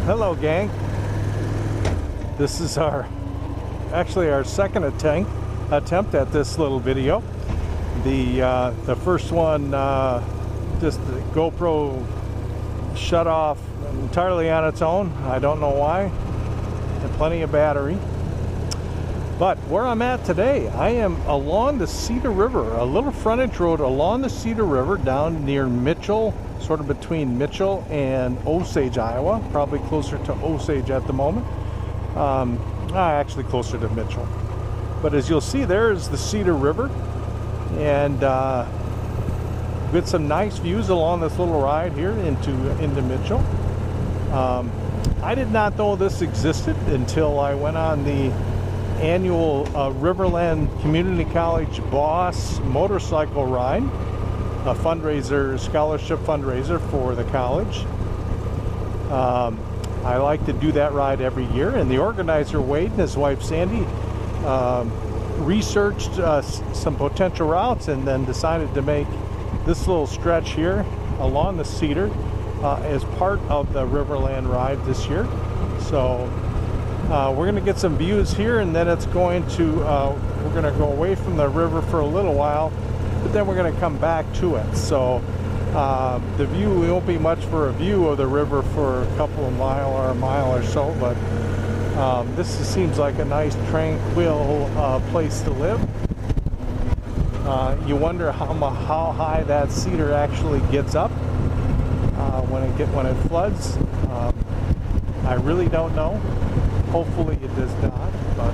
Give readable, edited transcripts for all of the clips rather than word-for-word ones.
Hello gang, this is actually our second attempt at this little video. The first one, just the GoPro shut off entirely on its own. I don't know why, and plenty of battery. But where I'm at today, I am along the Cedar River, a little frontage road along the Cedar River down near Mitchell, sort of between Mitchell and Osage, Iowa, probably closer to Osage at the moment. Actually closer to Mitchell. But as you'll see, there is the Cedar River, and get some nice views along this little ride here into Mitchell. I did not know this existed until I went on the annual Riverland Community College Boss motorcycle ride, a fundraiser, scholarship fundraiser for the college. I like to do that ride every year, and the organizer Wade and his wife Sandy researched some potential routes and then decided to make this little stretch here along the Cedar as part of the Riverland ride this year. So we're going to get some views here, and then it's going to we're going to go away from the river for a little while, but then we're going to come back to it. So the view won't be much for a view of the river for a couple of a mile or so, but this seems like a nice tranquil place to live. You wonder how high that cedar actually gets up when it floods. I really don't know. Hopefully it does not, but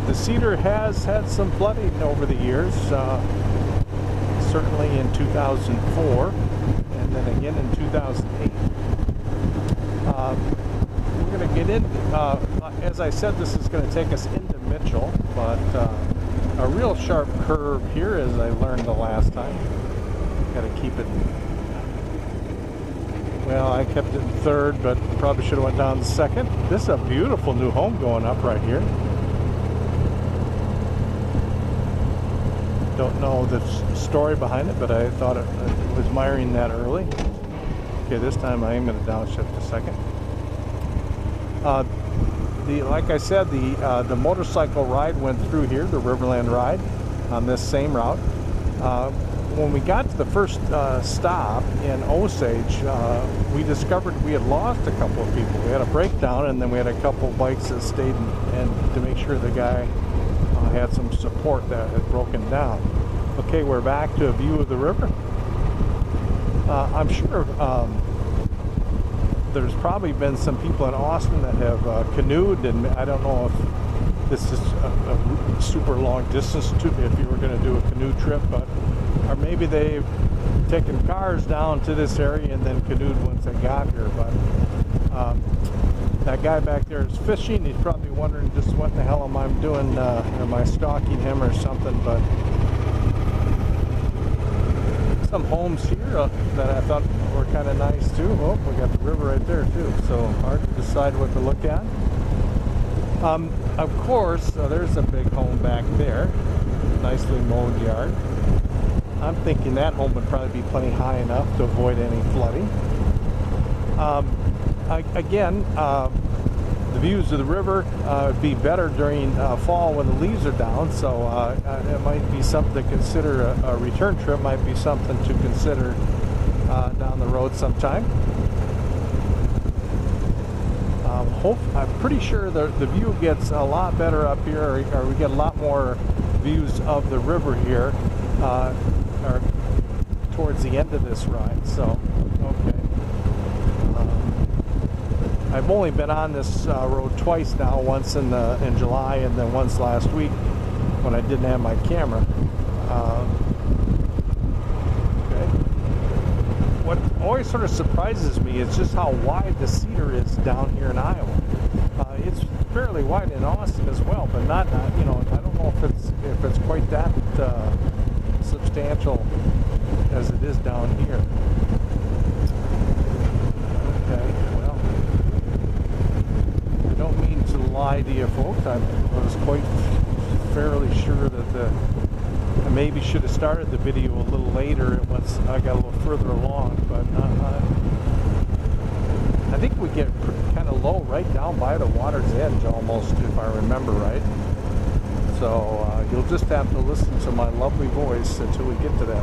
the Cedar has had some flooding over the years, certainly in 2004 and then again in 2008. We're going to get in, as I said, this is going to take us into Mitchell, but a real sharp curve here, as I learned the last time. Got to keep it. Well, I kept it in third, but probably should have went down to second. This is a beautiful new home going up right here. Don't know the story behind it, but I thought it was admiring that early. Okay, this time I am going to downshift a second. Like I said, the motorcycle ride went through here, the Riverland ride, on this same route. When we got to the first stop in Osage, we discovered we had lost a couple of people. We had a breakdown, and then we had a couple of bikes that stayed and to make sure the guy had some support that had broken down. Okay, we're back to a view of the river. I'm sure there's probably been some people in Austin that have canoed, and I don't know if this is a super long distance if you were going to do a canoe trip, but or maybe they've taken cars down to this area and then canoed once they got here. But that guy back there is fishing. He's probably wondering just what the hell am I doing? Am I stalking him or something? But some homes here that I thought were kind of nice too. Oh, we got the river right there too, so hard to decide what to look at. Of course, there's a big home back there, nicely mowed yard. I'm thinking that home would probably be plenty high enough to avoid any flooding. Again, the views of the river would be better during fall when the leaves are down, so it might be something to consider. A return trip might be something to consider down the road sometime. I'm pretty sure the view gets a lot better up here, or we get a lot more views of the river here or towards the end of this ride. So, okay. I've only been on this road twice now, once in July and then once last week when I didn't have my camera. Okay. What always sort of surprises me is just how wide the Cedar is down here in Iowa. It's fairly wide in Austin as well, but not you know, I don't know if it's quite that substantial as it is down here. Okay, well, I don't mean to lie to you folks. I was quite fairly sure that I maybe should have started the video a little later once I got a little further along, but I think we get kind of low right down by the water's edge almost, if I remember right. So you'll just have to listen to my lovely voice until we get to that.